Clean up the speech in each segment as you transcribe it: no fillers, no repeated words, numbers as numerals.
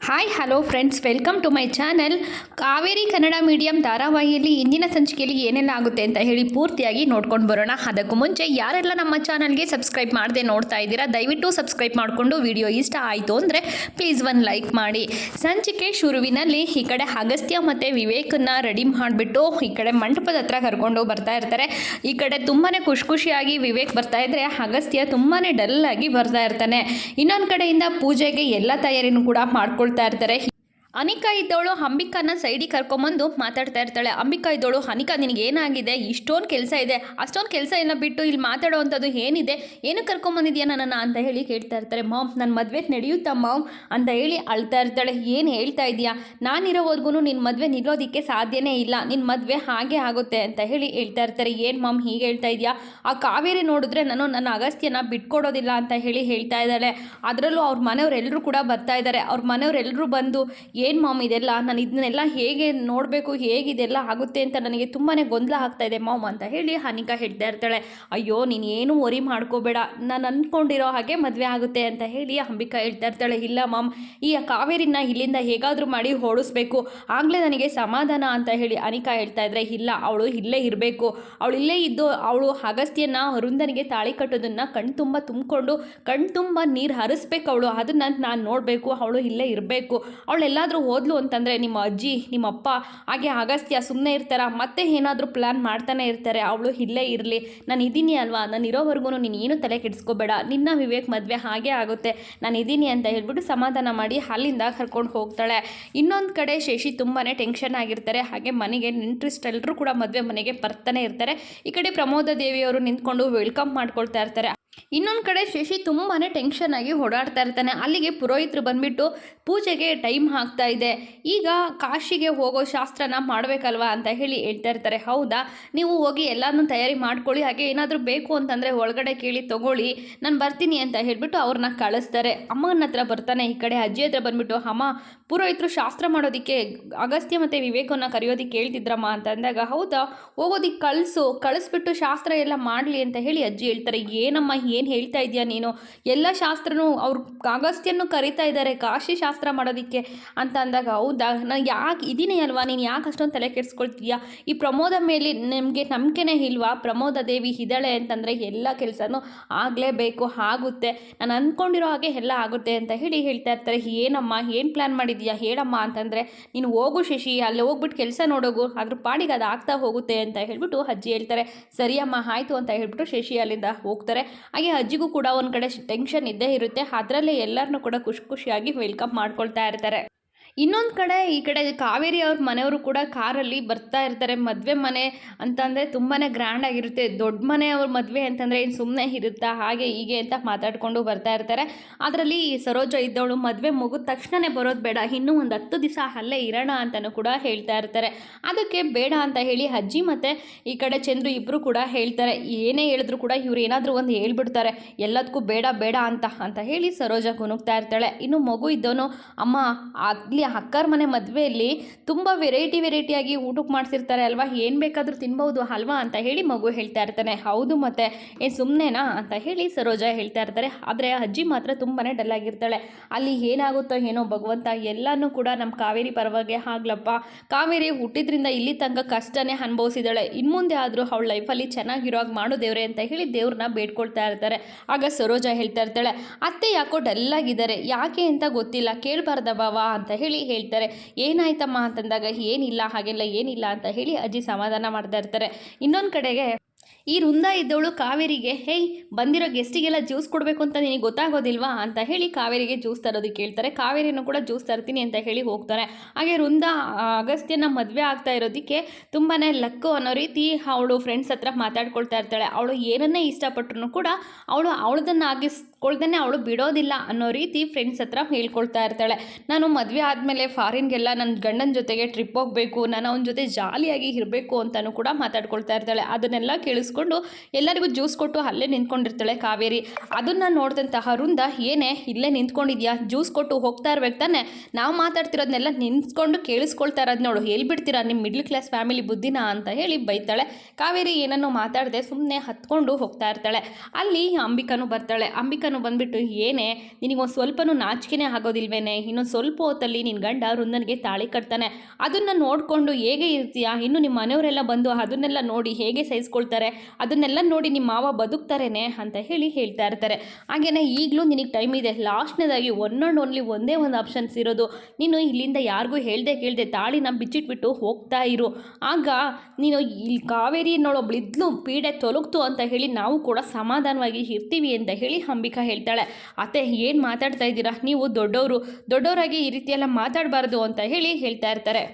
Hi hello friends, welcome to my channel. Kaveri Kannada medium ಧಾರಾವಾಹಿಯಲ್ಲಿ ಇಂದಿನ ಸಂಚಿಕೆಯಲ್ಲಿ ಏನೆಲ್ಲ ಆಗುತ್ತೆ ಅಂತ ಹೇಳಿ ಪೂರ್ತಿಯಾಗಿ ನೋಡ್ಕೊಂಡು ಬರೋಣ. ಅದಕ್ಕೂ ಮುಂಚೆ ಯಾರೆಲ್ಲ ನಮ್ಮ ಚಾನಲ್ಗೆ ಸಬ್ಸ್ಕ್ರೈಬ್ ಮಾಡದೆ ನೋಡ್ತಾ ಇದ್ದೀರಾ, ದಯವಿಟ್ಟು ಸಬ್ಸ್ಕ್ರೈಬ್ ಮಾಡಿಕೊಂಡು ವಿಡಿಯೋ ಇಷ್ಟ ಆಯಿತು ಅಂದರೆ ಪ್ಲೀಸ್ ಒಂದು ಲೈಕ್ ಮಾಡಿ. ಸಂಚಿಕೆ ಶುರುವಿನಲ್ಲಿ ಈ ಕಡೆ ಅಗಸ್ತ್ಯ ಮತ್ತು ವಿವೇಕನ್ನ ರೆಡಿ ಮಾಡಿಬಿಟ್ಟು ಈ ಕಡೆ ಮಂಟಪದ ಹತ್ರ ಕರ್ಕೊಂಡು ಬರ್ತಾ ಇರ್ತಾರೆ. ಈ ಕಡೆ ತುಂಬಾ ಖುಷಿಯಾಗಿ ವಿವೇಕ್ ಬರ್ತಾ ಇದ್ರೆ ಅಗಸ್ತ್ಯ ತುಂಬಾ ಡಲ್ ಆಗಿ ಬರ್ತಾ ಇರ್ತಾನೆ. ಇನ್ನೊಂದು ಕಡೆಯಿಂದ ಪೂಜೆಗೆ ಎಲ್ಲ ತಯಾರಿನೂ ಕೂಡ ಮಾಡ್ಕೊಳ್ತಾ ಇರ್ತಾರೆ. ಅನಿಕಾ ಇದ್ದವಳು ಅಂಬಿಕಾನ ಸೈಡಿಗೆ ಕರ್ಕೊಂಬಂದು ಮಾತಾಡ್ತಾ ಇರ್ತಾಳೆ. ಅಂಬಿಕಾ ಇದ್ದವಳು, ಅನಿಕಾ ನಿನಗೆ ಏನಾಗಿದೆ, ಇಷ್ಟೊಂದು ಕೆಲಸ ಇದೆ, ಅಷ್ಟೊಂದು ಕೆಲಸ ಎಲ್ಲ ಬಿಟ್ಟು ಇಲ್ಲಿ ಮಾತಾಡೋ ಅಂಥದ್ದು ಏನಿದೆ, ಏನು ಕರ್ಕೊಂಬಂದಿದ್ಯಾ ನನ್ನನ್ನು ಅಂತ ಹೇಳಿ ಕೇಳ್ತಾ ಇರ್ತಾರೆ. ಮಾಮ್ ನನ್ನ ಮದುವೆ ನಡೆಯುತ್ತಾ ಮಾಮ್ ಅಂತ ಹೇಳಿ ಅಳ್ತಾ ಇರ್ತಾಳೆ. ಏನು ಹೇಳ್ತಾ ಇದೆಯಾ, ನಾನಿರೋವರೆಗೂ ನಿನ್ನ ಮದುವೆ ನಿಲ್ಲೋದಕ್ಕೆ ಸಾಧ್ಯನೇ ಇಲ್ಲ, ನಿನ್ನ ಮದುವೆ ಹಾಗೆ ಆಗುತ್ತೆ ಅಂತ ಹೇಳಿ ಹೇಳ್ತಾ ಇರ್ತಾರೆ. ಏನು ಮಾಮ್ ಹೀಗೆ ಹೇಳ್ತಾ ಇದೆಯಾ, ಆ ಕಾವೇರಿ ನೋಡಿದ್ರೆ ನನ್ನ ಅಗಸ್ತ್ಯನ ಬಿಟ್ಕೊಡೋದಿಲ್ಲ ಅಂತ ಹೇಳಿ ಹೇಳ್ತಾ ಇದ್ದಾಳೆ. ಅದರಲ್ಲೂ ಅವ್ರ ಮನೆಯವರೆಲ್ಲರೂ ಕೂಡ ಬರ್ತಾ ಇದ್ದಾರೆ. ಅವ್ರ ಮನೆಯವರೆಲ್ಲರೂ ಬಂದು ಏನು ಮಾಮ್ ಇದೆಲ್ಲ, ನಾನು ಇದನ್ನೆಲ್ಲ ಹೇಗೆ ನೋಡಬೇಕು, ಹೇಗಿದೆಲ್ಲ ಆಗುತ್ತೆ ಅಂತ ನನಗೆ ತುಂಬಾ ಗೊಂದಲ ಆಗ್ತಾ ಇದೆ ಮಾಮ್ ಅಂತ ಹೇಳಿ ಅನಿಕಾ ಹೇಳ್ತಾ ಇರ್ತಾಳೆ. ಅಯ್ಯೋ ನೀನು ಏನು ವರಿ ಮಾಡ್ಕೋಬೇಡ, ನಾನು ಅಂದ್ಕೊಂಡಿರೋ ಹಾಗೆ ಮದುವೆ ಆಗುತ್ತೆ ಅಂತ ಹೇಳಿ ಅಂಬಿಕಾ ಹೇಳ್ತಾ ಇರ್ತಾಳೆ. ಇಲ್ಲ ಮಾಮ್, ಈ ಕಾವೇರಿನ ಇಲ್ಲಿಂದ ಹೇಗಾದರೂ ಮಾಡಿ ಓಡಿಸ್ಬೇಕು, ಆಗಲೇ ನನಗೆ ಸಮಾಧಾನ ಅಂತ ಹೇಳಿ ಅನಿಕಾ ಹೇಳ್ತಾ ಇದ್ರೆ. ಇಲ್ಲ, ಅವಳು ಇಲ್ಲೇ ಇರಬೇಕು, ಅವಳು ಇಲ್ಲೇ ಇದ್ದು ಅವಳು ಅಗಸ್ತ್ಯನ ಅರುಂಧನಿಗೆ ತಾಳಿ ಕಟ್ಟೋದನ್ನು ಕಣ್ತುಂಬ ತುಂಬಿಕೊಂಡು ಕಣ್ತುಂಬ ನೀರು ಹರಿಸ್ಬೇಕು ಅವಳು, ಅದನ್ನು ನಾನು ನೋಡಬೇಕು, ಅವಳು ಇಲ್ಲೇ ಇರಬೇಕು. ಅವಳೆಲ್ಲಾದರೂ ಹೋದ್ಲು ಅಂತಂದರೆ ನಿಮ್ಮ ಅಜ್ಜಿ ನಿಮ್ಮ ಅಪ್ಪ ಹಾಗೆ ಅಗಸ್ತ್ಯ ಸುಮ್ಮನೆ ಇರ್ತಾರ, ಮತ್ತೆ ಏನಾದರೂ ಪ್ಲ್ಯಾನ್ ಮಾಡ್ತಾನೆ ಇರ್ತಾರೆ. ಅವಳು ಇಲ್ಲೇ ಇರಲಿ, ನಾನು ಇದ್ದೀನಿ ಅಲ್ವಾ, ನಾನು ಇರೋವರೆಗೂ ನೀನು ಏನು ತಲೆ ಕೆಡಿಸ್ಕೋಬೇಡ, ನಿನ್ನ ವಿವೇಕ್ ಮದುವೆ ಹಾಗೆ ಆಗುತ್ತೆ, ನಾನು ಇದ್ದೀನಿ ಅಂತ ಹೇಳ್ಬಿಟ್ಟು ಸಮಾಧಾನ ಮಾಡಿ ಅಲ್ಲಿಂದ ಕರ್ಕೊಂಡು ಹೋಗ್ತಾಳೆ. ಇನ್ನೊಂದು ಕಡೆ ಶಶಿ ತುಂಬಾ ಟೆನ್ಷನ್ ಆಗಿರ್ತಾರೆ. ಹಾಗೆ ಮನೆಗೆ ಇಂಟ್ರೆಸ್ಟ್ ಎಲ್ಲರೂ ಕೂಡ ಮದುವೆ ಮನೆಗೆ ಬರ್ತಾನೆ ಇರ್ತಾರೆ. ಈ ಕಡೆ ಪ್ರಮೋದ ದೇವಿಯವರು ನಿಂತ್ಕೊಂಡು ವೆಲ್ಕಮ್ ಮಾಡ್ಕೊಳ್ತಾ ಇರ್ತಾರೆ. ಇನ್ನೊಂದು ಕಡೆ ಶಶಿ ತುಂಬಾ ಟೆನ್ಷನ್ ಆಗಿ ಓಡಾಡ್ತಾ ಇರ್ತಾನೆ. ಅಲ್ಲಿಗೆ ಪುರೋಹಿತರು ಬಂದುಬಿಟ್ಟು ಪೂಜೆಗೆ ಟೈಮ್ ಆಗ್ತಾ ಇದೆ, ಈಗ ಕಾಶಿಗೆ ಹೋಗೋ ಶಾಸ್ತ್ರನ ಮಾಡಬೇಕಲ್ವಾ ಅಂತ ಹೇಳಿ ಹೇಳ್ತಾ ಇರ್ತಾರೆ. ಹೌದಾ, ನೀವು ಹೋಗಿ ಎಲ್ಲನೂ ತಯಾರಿ ಮಾಡ್ಕೊಳ್ಳಿ, ಹಾಗೆ ಏನಾದರೂ ಬೇಕು ಅಂತಂದರೆ ಒಳಗಡೆ ಕೇಳಿ ತೊಗೊಳ್ಳಿ, ನಾನು ಬರ್ತೀನಿ ಅಂತ ಹೇಳಿಬಿಟ್ಟು ಅವ್ರನ್ನ ಕಳಿಸ್ತಾರೆ. ಅಮ್ಮನ ಹತ್ರ ಬರ್ತಾನೆ. ಈ ಕಡೆ ಅಜ್ಜಿ ಹತ್ರ ಬಂದುಬಿಟ್ಟು, ಅಮ್ಮ ಪುರೋಹಿತರು ಶಾಸ್ತ್ರ ಮಾಡೋದಕ್ಕೆ ಅಗಸ್ತ್ಯ ಮತ್ತು ವಿವೇಕವನ್ನು ಕರೆಯೋದಕ್ಕೆ ಹೇಳ್ತಿದ್ರಮ್ಮ ಅಂತ ಅಂದಾಗ, ಹೌದಾ ಹೋಗೋದಿಕ್ಕೆ ಕಳಿಸ್ಬಿಟ್ಟು ಶಾಸ್ತ್ರ ಎಲ್ಲ ಮಾಡಲಿ ಅಂತ ಹೇಳಿ ಅಜ್ಜಿ ಹೇಳ್ತಾರೆ. ಏನಮ್ಮ ಏನು ಹೇಳ್ತಾ ಇದೆಯಾ ನೀನು, ಎಲ್ಲ ಶಾಸ್ತ್ರನೂ ಅವ್ರು ಅಗಸ್ತ್ಯನ್ನು ಕರಿತಾ ಇದ್ದಾರೆ ಕಾಶಿ ಶಾಸ್ತ್ರ ಮಾಡೋದಕ್ಕೆ ಅಂತ ಅಂದಾಗ, ಹೌದಾ ನಾನು ಯಾಕೆ ಇದ್ದೀನಿ ಅಲ್ವಾ, ನೀನು ಯಾಕೆ ಅಷ್ಟೊಂದು ತಲೆ ಕೆಡಿಸ್ಕೊಳ್ತೀಯಾ, ಈ ಪ್ರಮೋದ ಮೇಲೆ ನಿಮಗೆ ನಂಬಿಕೆನೇ ಇಲ್ವಾ, ಪ್ರಮೋದ ದೇವಿ ಇದ್ದಾಳೆ ಅಂತಂದರೆ ಎಲ್ಲ ಕೆಲಸನೂ ಆಗಲೇಬೇಕು, ಆಗುತ್ತೆ, ನಾನು ಅಂದ್ಕೊಂಡಿರೋ ಹಾಗೆ ಎಲ್ಲ ಆಗುತ್ತೆ ಅಂತ ಹೇಳಿ ಹೇಳ್ತಾ ಇರ್ತಾರೆ. ಏನಮ್ಮ ಏನು ಪ್ಲ್ಯಾನ್ ಮಾಡಿದ್ದೀಯಾ ಹೇಳಮ್ಮ ಅಂತಂದರೆ, ನೀನು ಹೋಗು ಶಶಿ, ಅಲ್ಲಿ ಹೋಗ್ಬಿಟ್ಟು ಕೆಲಸ ನೋಡೋಗು, ಅದ್ರ ಪಾಡಿಗೆ ಅದು ಆಗ್ತಾ ಹೋಗುತ್ತೆ ಅಂತ ಹೇಳ್ಬಿಟ್ಟು ಅಜ್ಜಿ ಹೇಳ್ತಾರೆ. ಸರಿಯಮ್ಮ ಆಯಿತು ಅಂತ ಹೇಳ್ಬಿಟ್ಟು ಶಶಿ ಅಲ್ಲಿಂದ ಹೋಗ್ತಾರೆ. ಹಾಗೆ ಅಜ್ಜಿಗೂ ಕೂಡ ಒಂದು ಕಡೆ ಟೆನ್ಷನ್ ಇದ್ದೇ ಇರುತ್ತೆ, ಅದರಲ್ಲೇ ಎಲ್ಲರನ್ನೂ ಕೂಡ ಖುಷಿಯಾಗಿ ವೆಲ್ಕಮ್ ಮಾಡ್ಕೊಳ್ತಾ ಇರ್ತಾರೆ. ಇನ್ನೊಂದು ಕಡೆ ಈ ಕಡೆ ಕಾವೇರಿ ಅವ್ರ ಮನೆಯವರು ಕೂಡ ಕಾರಲ್ಲಿ ಬರ್ತಾ ಇರ್ತಾರೆ. ಮದುವೆ ಮನೆ ಅಂತಂದರೆ ತುಂಬಾ ಗ್ರ್ಯಾಂಡ್ ಆಗಿರುತ್ತೆ, ದೊಡ್ಡ ಮನೆಯವ್ರ ಮದುವೆ ಅಂತಂದರೆ ಏನು ಸುಮ್ಮನೆ ಇರುತ್ತಾ ಹಾಗೆ ಹೀಗೆ ಅಂತ ಮಾತಾಡಿಕೊಂಡು ಬರ್ತಾ ಇರ್ತಾರೆ. ಅದರಲ್ಲಿ ಸರೋಜ ಇದ್ದವಳು ಮದುವೆ ಮುಗಿದ ತಕ್ಷಣವೇ ಬರೋದು ಬೇಡ, ಇನ್ನೂ ಒಂದು 10 ದಿವಸ ಅಲ್ಲೇ ಇರೋಣ ಅಂತಲೂ ಕೂಡ ಹೇಳ್ತಾ ಇರ್ತಾರೆ. ಅದಕ್ಕೆ ಬೇಡ ಅಂತ ಹೇಳಿ ಅಜ್ಜಿ ಮತ್ತು ಈ ಕಡೆ ಚಂದ್ರು ಇಬ್ಬರು ಕೂಡ ಹೇಳ್ತಾರೆ. ಏನೇ ಹೇಳಿದ್ರು ಕೂಡ ಇವ್ರು ಏನಾದರೂ ಒಂದು ಹೇಳ್ಬಿಡ್ತಾರೆ, ಎಲ್ಲದಕ್ಕೂ ಬೇಡ ಬೇಡ ಅಂತ ಹೇಳಿ ಸರೋಜ ಕುನುಗ್ತಾ ಇರ್ತಾಳೆ. ಇನ್ನು ಮಗು ಇದ್ದವನು, ಅಮ್ಮ ಅಲ್ಲಿ ಅಕ್ಕರ ಮನೆ ಮದುವೆಯಲ್ಲಿ ತುಂಬ ವೆರೈಟಿಯಾಗಿ ಊಟಕ್ಕೆ ಮಾಡಿಸಿರ್ತಾರೆ ಅಲ್ವಾ, ಏನು ಬೇಕಾದರೂ ತಿನ್ಬೋದು ಅಲ್ವಾ ಅಂತ ಹೇಳಿ ಮಗು ಹೇಳ್ತಾ ಇರ್ತಾನೆ. ಹೌದು ಮತ್ತೆ ಏನು ಸುಮ್ಮನೆನಾ ಅಂತ ಹೇಳಿ ಸರೋಜ ಹೇಳ್ತಾ ಇರ್ತಾರೆ. ಆದರೆ ಅಜ್ಜಿ ಮಾತ್ರ ತುಂಬಾ ಡಲ್ ಆಗಿರ್ತಾಳೆ. ಅಲ್ಲಿ ಏನಾಗುತ್ತೋ ಏನೋ ಭಗವಂತ, ಎಲ್ಲನೂ ಕೂಡ ನಮ್ಮ ಕಾವೇರಿ ಪರವಾಗಿ ಆಗ್ಲಪ್ಪ, ಕಾವೇರಿ ಹುಟ್ಟಿದ್ರಿಂದ ಇಲ್ಲಿ ತನಕ ಕಷ್ಟನೇ ಅನುಭವಿಸಿದಾಳೆ, ಇನ್ಮುಂದೆ ಆದರೂ ಅವಳ ಲೈಫಲ್ಲಿ ಚೆನ್ನಾಗಿರೋವಾಗ ಮಾಡು ದೇವ್ರೆ ಅಂತ ಹೇಳಿ ದೇವ್ರನ್ನ ಬೇಡ್ಕೊಳ್ತಾ ಇರ್ತಾರೆ. ಆಗ ಸರೋಜ ಹೇಳ್ತಾ ಇರ್ತಾಳೆ, ಅತ್ತೆ ಯಾಕೋ ಡಲ್ಲಾಗಿದ್ದಾರೆ, ಯಾಕೆ ಅಂತ ಗೊತ್ತಿಲ್ಲ, ಕೇಳಬಾರ್ದ ಬಾವ ಅಂತ ಹೇಳಿ ಹೇಳ್ತಾರೆ. ಏನಾಯ್ತಮ್ಮ ಅಂತಂದಾಗ, ಏನಿಲ್ಲ ಹಾಗೆಲ್ಲ ಏನಿಲ್ಲ ಅಂತ ಹೇಳಿ ಅಜ್ಜಿ ಸಮಾಧಾನ ಮಾಡ್ತಾ ಇರ್ತಾರೆ. ಇನ್ನೊಂದು ಕಡೆಗೆ ಈ ವೃಂದ ಇದ್ದವಳು ಕಾವೇರಿಗೆ, ಹೇಯ್ ಬಂದಿರೋ ಗೆಸ್ಟಿಗೆಲ್ಲ ಜ್ಯೂಸ್ ಕೊಡಬೇಕು ಅಂತ ನಿನಗೆ ಗೊತ್ತಾಗೋದಿಲ್ವಾ ಅಂತ ಹೇಳಿ ಕಾವೇರಿಗೆ ಜ್ಯೂಸ್ ತರೋದಕ್ಕೆ ಹೇಳ್ತಾರೆ. ಕಾವೇರಿನೂ ಕೂಡ ಜ್ಯೂಸ್ ತರ್ತೀನಿ ಅಂತ ಹೇಳಿ ಹೋಗ್ತಾರೆ. ಹಾಗೆ ವೃಂದ ಅಗಸ್ತ್ಯನ ಮದುವೆ ಆಗ್ತಾ ಇರೋದಕ್ಕೆ ತುಂಬಾ ಲಕ್ಕು ಅನ್ನೋ ರೀತಿ ಅವಳು ಫ್ರೆಂಡ್ಸ್ ಹತ್ರ ಮಾತಾಡ್ಕೊಳ್ತಾ ಇರ್ತಾಳೆ. ಅವಳು ಏನನ್ನೇ ಇಷ್ಟಪಟ್ಟರು ಕೂಡ ಅವಳದನ್ನು ಆಗಿಸ್ಕೊಳ್ದೇ ಅವಳು ಬಿಡೋದಿಲ್ಲ ಅನ್ನೋ ರೀತಿ ಫ್ರೆಂಡ್ಸ್ ಹತ್ರ ಹೇಳ್ಕೊಳ್ತಾ ಇರ್ತಾಳೆ. ನಾನು ಮದುವೆ ಆದಮೇಲೆ ಫಾರಿನ್ಗೆಲ್ಲ ನನ್ನ ಗಂಡನ ಜೊತೆಗೆ ಟ್ರಿಪ್ ಹೋಗಬೇಕು, ನಾನು ಅವನ ಜೊತೆ ಜಾಲಿಯಾಗಿ ಇರಬೇಕು ಅಂತಲೂ ಕೂಡ ಮಾತಾಡ್ಕೊಳ್ತಾ ಇರ್ತಾಳೆ. ಅದನ್ನೆಲ್ಲ ಕೇಳಿಸ್ಕೊಂಡು ಎಲ್ಲರಿಗೂ ಜ್ಯೂಸ್ ಕೊಟ್ಟು ಅಲ್ಲೇ ನಿಂತ್ಕೊಂಡಿರ್ತಾಳೆ ಕಾವೇರಿ. ಅದನ್ನು ನೋಡಿದಂತಹ ವೃಂದ, ಏನೇ ಇಲ್ಲೇ ನಿಂತ್ಕೊಂಡಿದ್ಯಾ, ಜ್ಯೂಸ್ ಕೊಟ್ಟು ಹೋಗ್ತಾ ಇರ್ಬೇಕು ತಾನೆ, ನಾವು ಮಾತಾಡ್ತಿರೋದನ್ನೆಲ್ಲ ನಿಂತ್ಕೊಂಡು ಕೇಳಿಸ್ಕೊಳ್ತಾ ಇರೋದು ನೋಡು, ಎಲ್ಲಿ ಬಿಡ್ತೀರಾ ನಿಮ್ಮ ಮಿಡ್ಲ್ ಕ್ಲಾಸ್ ಫ್ಯಾಮಿಲಿ ಬುದ್ಧಿನ ಅಂತ ಹೇಳಿ ಬೈತಾಳೆ. ಕಾವೇರಿ ಏನನ್ನೋ ಮಾತಾಡದೆ ಸುಮ್ಮನೆ ಹತ್ಕೊಂಡು ಹೋಗ್ತಾ ಇರ್ತಾಳೆ. ಅಲ್ಲಿ ಅಂಬಿಕಾನು ಬರ್ತಾಳೆ. ಅಂಬಿಕಾನು ಅಂಬಿಕಾನು ಬಂದುಬಿಟ್ಟು ಏನೇ ನಿನಗೊಂದು ಸ್ವಲ್ಪನೂ ನಾಚಿಕೆನೇ ಆಗೋದಿಲ್ವೇನೆ, ಇನ್ನೊಂದು ಸ್ವಲ್ಪ ಹೊತ್ತಲ್ಲಿ ನಿನ್ನ ಗಂಡ ವೃಂದನಿಗೆ ತಾಳಿ ಕಟ್ತಾನೆ, ಅದನ್ನು ನೋಡಿಕೊಂಡು ಹೇಗೆ ಇರ್ತೀಯಾ, ಇನ್ನು ನಿಮ್ಮ ಮನೆಯವರೆಲ್ಲ ಬಂದು ಅದನ್ನೆಲ್ಲ ನೋಡಿ ಹೇಗೆ ಸಹಿಸ್ಕೊಳ್ತಾರೆ, ಅದನ್ನೆಲ್ಲ ನೋಡಿ ನಿಮ್ಮ ಮಾವ ಬದುಕ್ತಾರೇನೆ ಅಂತ ಹೇಳ್ತಾ ಇರ್ತಾರೆ. ಹಾಗೆಯೇ ಈಗಲೂ ನಿನಗೆ ಟೈಮ್ ಇದೆ, ಲಾಸ್ಟ್ನೇದಾಗಿ ಒನ್ ಆ್ಯಂಡ್ ಓನ್ಲಿ ಒಂದೇ ಒಂದು ಆಪ್ಷನ್ಸ್ ಇರೋದು, ನೀನು ಇಲ್ಲಿಂದ ಯಾರಿಗೂ ಕೇಳದೆ ತಾಳಿನ ಬಿಚ್ಚಿಟ್ಬಿಟ್ಟು ಹೋಗ್ತಾ ಇರು, ಆಗ ನೀನು ಇಲ್ಲಿ ಕಾವೇರಿ ಅನ್ನೋಳೊಬ್ಳಿದ್ಲು ಪೀಡೆ ತೊಲಗ್ತು ಅಂತ ನಾವು ಕೂಡ ಸಮಾಧಾನವಾಗಿ ಇರ್ತೀವಿ ಅಂತ ಅಂಬಿಕಾ ಹೇಳ್ತಾಳೆ. ಅತ್ತೆ ಏನು ಮಾತಾಡ್ತಾ ಇದ್ದೀರಾ, ನೀವು ದೊಡ್ಡವರಾಗಿ ಈ ರೀತಿಯೆಲ್ಲ ಮಾತಾಡಬಾರ್ದು ಅಂತ ಹೇಳ್ತಾ ಇರ್ತಾರೆ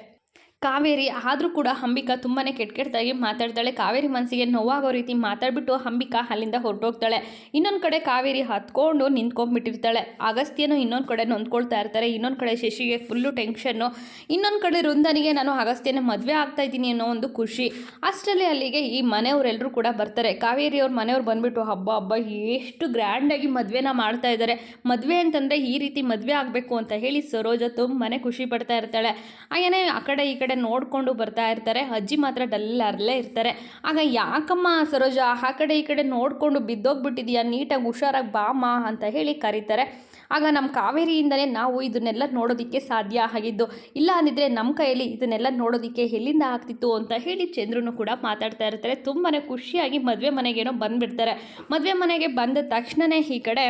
ಕಾವೇರಿ. ಆದರೂ ಕೂಡ ಅಂಬಿಕಾ ತುಂಬಾ ಕೆಟ್ಟದಾಗಿ ಮಾತಾಡ್ತಾಳೆ. ಕಾವೇರಿ ಮನಸ್ಸಿಗೆ ನೋವಾಗೋ ರೀತಿ ಮಾತಾಡ್ಬಿಟ್ಟು ಅಂಬಿಕಾ ಅಲ್ಲಿಂದ ಹೊರಟೋಗ್ತಾಳೆ. ಇನ್ನೊಂದು ಕಡೆ ಕಾವೇರಿ ಹತ್ಕೊಂಡು ನಿಂತ್ಕೊಂಡ್ಬಿಟ್ಟಿರ್ತಾಳೆ. ಅಗಸ್ತ್ಯನು ಇನ್ನೊಂದು ಕಡೆ ನೊಂದ್ಕೊಳ್ತಾ ಇರ್ತಾರೆ. ಇನ್ನೊಂದು ಕಡೆ ಶಶಿಗೆ ಫುಲ್ಲು ಟೆನ್ಷನ್ನು, ಇನ್ನೊಂದು ಕಡೆ ವೃಂದನಿಗೆ ನಾನು ಅಗಸ್ತ್ಯನ ಮದುವೆ ಆಗ್ತಾ ಇದ್ದೀನಿ ಅನ್ನೋ ಒಂದು ಖುಷಿ. ಅಷ್ಟರಲ್ಲಿ ಅಲ್ಲಿಗೆ ಈ ಮನೆಯವರೆಲ್ಲರೂ ಕೂಡ ಬರ್ತಾರೆ. ಕಾವೇರಿಯವ್ರ ಮನೆಯವ್ರು ಬಂದುಬಿಟ್ಟು ಹಬ್ಬ ಎಷ್ಟು ಗ್ರ್ಯಾಂಡಾಗಿ ಮದುವೆನ ಮಾಡ್ತಾ ಇದ್ದಾರೆ, ಮದುವೆ ಅಂತಂದರೆ ಈ ರೀತಿ ಮದುವೆ ಆಗಬೇಕು ಅಂತ ಸರೋಜ ತುಂಬಾ ಖುಷಿ ಪಡ್ತಾ ಇರ್ತಾಳೆ. ಹಾಗೇನೇ ಆ ಕಡೆ ಈ ಕಡೆ ನೋಡಿಕೊಂಡು ಬರ್ತಾ ಇರ್ತಾರೆ. ಅಜ್ಜಿ ಮಾತ್ರ ಡಲ್ಲರಲ್ಲೇ ಇರ್ತಾರೆ. ಆಗ ಯಾಕಮ್ಮ ಸರೋಜ ಆ ಕಡೆ ಈ ಕಡೆ ನೋಡಿಕೊಂಡು ಬಿದ್ದೋಗ್ಬಿಟ್ಟಿದೆಯಾ, ನೀಟಾಗಿ ಹುಷಾರಾಗಿ ಬಾಮ್ಮ ಅಂತ ಕರೀತಾರೆ. ಆಗ ನಮ್ಮ ಕಾವೇರಿಯಿಂದಲೇ ನಾವು ಇದನ್ನೆಲ್ಲ ನೋಡೋದಕ್ಕೆ ಸಾಧ್ಯ ಆಗಿದ್ದು, ಇಲ್ಲ ಅಂದಿದ್ರೆ ನಮ್ಮ ಕೈಯಲ್ಲಿ ಇದನ್ನೆಲ್ಲ ನೋಡೋದಕ್ಕೆ ಎಲ್ಲಿಂದ ಆಗ್ತಿತ್ತು ಅಂತ ಚಂದ್ರನು ಕೂಡ ಮಾತಾಡ್ತಾ ಇರ್ತಾರೆ. ತುಂಬಾ ಖುಷಿಯಾಗಿ ಮದುವೆ ಮನೆಗೇನೋ ಬಂದುಬಿಡ್ತಾರೆ. ಮದುವೆ ಮನೆಗೆ ಬಂದ ತಕ್ಷಣವೇ ಈ ಕಡೆ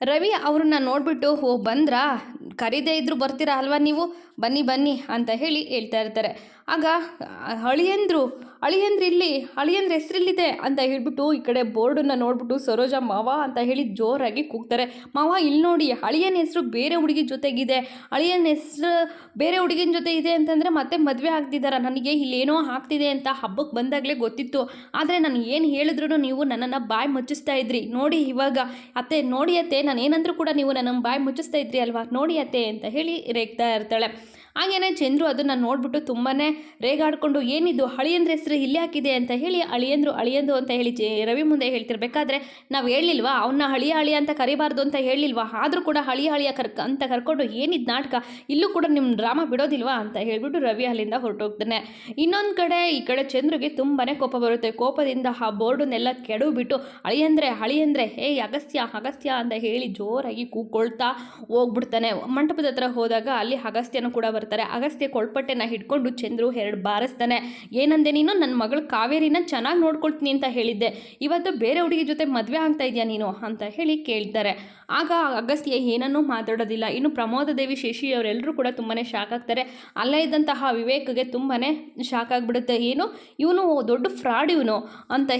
ರವಿ ಅವ್ರನ್ನ ನೋಡಿಬಿಟ್ಟು ಬಂದ್ರಾ, ಕರೀದೇ ಇದ್ದರೂ ಬರ್ತೀರಾ ಅಲ್ವಾ ನೀವು, ಬನ್ನಿ ಅಂತ ಹೇಳ್ತಾ ಇರ್ತಾರೆ. ಆಗ ಅಳಿಯಂದ್ರು ಇಲ್ಲಿ ಅಳಿಯಂದ್ರ ಹೆಸರಿಲ್ಲಿದೆ ಅಂತ ಹೇಳ್ಬಿಟ್ಟು ಈ ಕಡೆ ಬೋರ್ಡನ್ನು ನೋಡ್ಬಿಟ್ಟು ಸರೋಜ ಮಾವ ಅಂತ ಜೋರಾಗಿ ಕೂಗ್ತಾರೆ. ಮಾವ ಇಲ್ಲಿ ನೋಡಿ, ಅಳಿಯನ ಹೆಸರು ಬೇರೆ ಹುಡುಗಿ ಜೊತೆಗಿದೆ, ಅಳಿಯನ ಹೆಸರು ಬೇರೆ ಹುಡುಗಿನ ಜೊತೆ ಇದೆ ಅಂತಂದರೆ ಮತ್ತೆ ಮದುವೆ ಆಗ್ತಿದ್ದಾರೆ, ನನಗೆ ಇಲ್ಲೇನೋ ಆಗ್ತಿದೆ ಅಂತ ಹಬ್ಬಕ್ಕೆ ಬಂದಾಗಲೇ ಗೊತ್ತಿತ್ತು, ಆದರೆ ನಾನು ಏನು ಹೇಳಿದ್ರು ನೀವು ನನ್ನನ್ನು ಬಾಯಿ ಮುಚ್ಚಿಸ್ತಾ ಇದ್ರಿ, ನೋಡಿ ಇವಾಗ ಅತ್ತೆ ನೋಡಿ ಅತ್ತೆ, ನಾನು ಏನಂದ್ರೂ ಕೂಡ ನೀವು ನನ್ನನ್ನು ಬಾಯಿ ಮುಚ್ಚಿಸ್ತಾ ಇದ್ರಿ ಅಲ್ವಾ, ನೋಡಿ ಅತ್ತೆ ಅಂತ ರೇಗ್ತಾ ಇರ್ತಾಳೆ. ಹಾಗೇನೆ ಚಂದ್ರು ಅದನ್ನು ನೋಡಿಬಿಟ್ಟು ತುಂಬಾ ರೇಗಾಡಿಕೊಂಡು ಏನಿದು ಅಳಿಯಂದ್ರ ಹೆಸರು ಇಲ್ಲಿ ಹಾಕಿದೆ ಅಂತ ಅಳಿಯಂದು ಅಂತ ರವಿ ಮುಂದೆ ಹೇಳ್ತಿರ್ಬೇಕಾದ್ರೆ ನಾವು ಹೇಳಿಲ್ವಾ ಅವನ್ನ ಅಳಿಯ ಅಂತ ಕರಿಬಾರ್ದು ಅಂತ ಹೇಳಿಲ್ವಾ, ಆದರೂ ಕೂಡ ಅಳಿಯ ಅಂತ ಕರ್ಕೊಂಡು ಏನಿದು ನಾಟಕ, ಇಲ್ಲೂ ಕೂಡ ನಿಮ್ಮ ಡ್ರಾಮಾ ಬಿಡೋದಿಲ್ವಾ ಅಂತ ಹೇಳ್ಬಿಟ್ಟು ರವಿ ಅಲ್ಲಿಂದ ಹೊರಟೋಗ್ತಾನೆ. ಇನ್ನೊಂದು ಕಡೆ ಈ ಕಡೆ ಚಂದ್ರಿಗೆ ತುಂಬಾ ಕೋಪ ಬರುತ್ತೆ. ಕೋಪದಿಂದ ಆ ಬೋರ್ಡನ್ನೆಲ್ಲ ಕೆಡವಿಬಿಟ್ಟು ಅಳಿಯಂದ್ರೆ ಹೇ ಅಗಸ್ತ್ಯ ಅಂತ ಜೋರಾಗಿ ಕೂಗ್ಕೊಳ್ತಾ ಹೋಗ್ಬಿಡ್ತಾನೆ. ಮಂಟಪದ ಹತ್ರ ಹೋದಾಗ ಅಲ್ಲಿ ಅಗಸ್ತ್ಯನೂ ಕೂಡ ಬರ್ತಾರೆ. ಅಗಸ್ತ್ಯ ಕೊಳ್ಪಟ್ಟೆನ ಹಿಡ್ಕೊಂಡು ಚಂದ್ರು 2 ಬಾರಿಸ್ತಾನೆ. ಏನಂದೆ ನೀನು, ನನ್ನ ಮಗಳು ಕಾವೇರಿನ ಚೆನ್ನಾಗಿ ನೋಡ್ಕೊಳ್ತೀನಿ ಅಂತ ಹೇಳಿದ್ದೆ, ಇವತ್ತು ಬೇರೆ ಹುಡುಗಿ ಜೊತೆ ಮದುವೆ ಆಗ್ತಾ ಇದೆಯಾ ನೀನು ಅಂತ ಕೇಳ್ತಾರೆ. ಆಗ ಅಗಸ್ತ್ಯ ಏನನ್ನೂ ಮಾತಾಡೋದಿಲ್ಲ. ಇನ್ನು ಪ್ರಮೋದದೇವಿ, ಶಶಿ ಅವರೆಲ್ಲರೂ ಕೂಡ ತುಂಬಾ ಶಾಕ್ ಆಗ್ತಾರೆ. ಅಲ್ಲೇ ಇದ್ದಂತಹ ವಿವೇಕ್ಗೆ ತುಂಬಾ ಶಾಕ್ ಆಗಿಬಿಡುತ್ತೆ. ಏನು ಇವನು ದೊಡ್ಡ ಫ್ರಾಡ್ ಇವನು ಅಂತ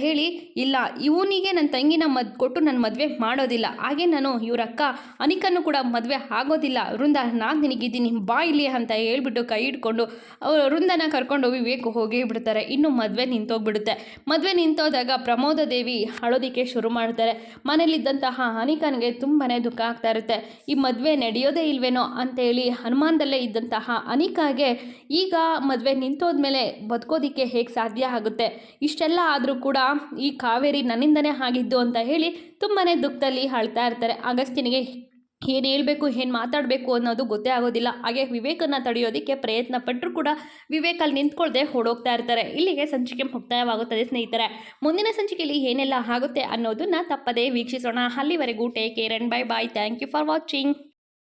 ಇಲ್ಲ ಇವನಿಗೆ ನನ್ನ ತಂಗಿನ ಕೊಟ್ಟು ನನ್ನ ಮದುವೆ ಮಾಡೋದಿಲ್ಲ, ಹಾಗೆ ನಾನು ಇವ್ರ ಅಕ್ಕ ಅನಿಕನ್ನು ಕೂಡ ಮದುವೆ ಆಗೋದಿಲ್ಲ, ವೃಂದ ನಾನು ನಿನಗಿದ್ದೀನಿ ಬಾ ಇಲ್ಲಿ ಅಂತ ಹೇಳ್ಬಿಟ್ಟು ಕೈ ಹಿಡ್ಕೊಂಡು ವೃಂದನ ಕರ್ಕೊಂಡು ವಿವೇಕ್ ಹೋಗಿ ಬಿಡ್ತಾರೆ. ಇನ್ನು ಮದುವೆ ನಿಂತೋಗ್ಬಿಡುತ್ತೆ. ಮದುವೆ ನಿಂತೋದಾಗ ಪ್ರಮೋದದೇವಿ ಅಳೋದಿಕ್ಕೆ ಶುರು ಮಾಡ್ತಾರೆ. ಮನೇಲಿದ್ದಂತಹ ಅನಿಕನಿಗೆ ತುಂಬಾ ದುಃಖ ಆಗ್ತಾ ಇರುತ್ತೆ. ಈ ಮದುವೆ ನಡೆಯೋದೇ ಇಲ್ವೇನೋ ಅಂತೇಳಿ ಅನುಮಾನದಲ್ಲೇ ಇದ್ದಂತಹ ಅನಿಕಾಗೆ ಈಗ ಮದುವೆ ನಿಂತೋದ್ಮೇಲೆ ಬದುಕೋದಿಕ್ಕೆ ಹೇಗೆ ಸಾಧ್ಯ ಆಗುತ್ತೆ, ಇಷ್ಟೆಲ್ಲ ಆದರೂ ಕೂಡ ಈ ಕಾವೇರಿ ನನ್ನಿಂದನೇ ಆಗಿದ್ದು ಅಂತ ತುಂಬಾ ದುಃಖದಲ್ಲಿ ಅಳ್ತಾ ಇರ್ತಾರೆ. ಅಗಸ್ತ್ಯನಿಗೆ ಏನು ಹೇಳಬೇಕು ಏನು ಮಾತಾಡಬೇಕು ಅನ್ನೋದು ಗೊತ್ತೇ ಆಗೋದಿಲ್ಲ. ಹಾಗೆ ವಿವೇಕನ್ನು ತಡೆಯೋದಕ್ಕೆ ಪ್ರಯತ್ನ ಪಟ್ಟರೂ ಕೂಡ ವಿವೇಕಲ್ಲಿ ನಿಂತ್ಕೊಳ್ಳದೆ ಓಡೋಗ್ತಾ ಇರ್ತಾರೆ. ಇಲ್ಲಿಗೆ ಸಂಚಿಕೆ ಮುಕ್ತಾಯವಾಗುತ್ತದೆ ಸ್ನೇಹಿತರೆ. ಮುಂದಿನ ಸಂಚಿಕೆಯಲ್ಲಿ ಏನೆಲ್ಲ ಆಗುತ್ತೆ ಅನ್ನೋದನ್ನು ತಪ್ಪದೇ ವೀಕ್ಷಿಸೋಣ. ಅಲ್ಲಿವರೆಗೂ take care and bye bye. Thank you for watching.